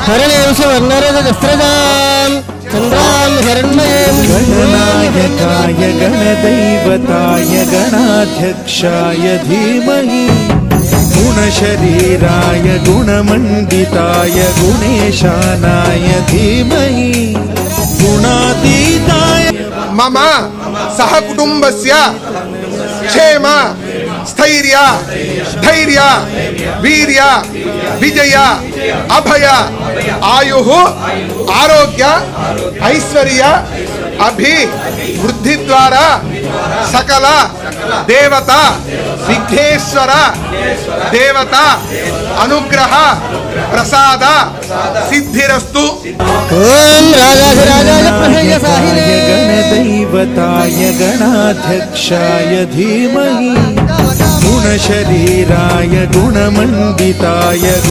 हरणें सुवर्णरजस्रजां चन्द्रां हिरण्मयीं गणनायकाय गणदैवताय गणाध्यक्षाय धीमहि गुणशरीराय गुणमण्डिताय गुणेशानाय धीमहि गुणातीताय मम सहकुटुम्बस्य क्षेम स्थैर्य धैर्य वीर्य विजय अभय आयुः आरोग्य ऐश्वर्य अभिवृद्धि द्वारा सकल देवता विघ्नेश्वर देवता अनुग्रह प्रसाद सिद्धिरस्तु। ओम राजाधिराजाय प्रसयसाहिने गणदैवताय गणाध्यक्षाय धीमहि गुणशरीराय गुणमण्डिताय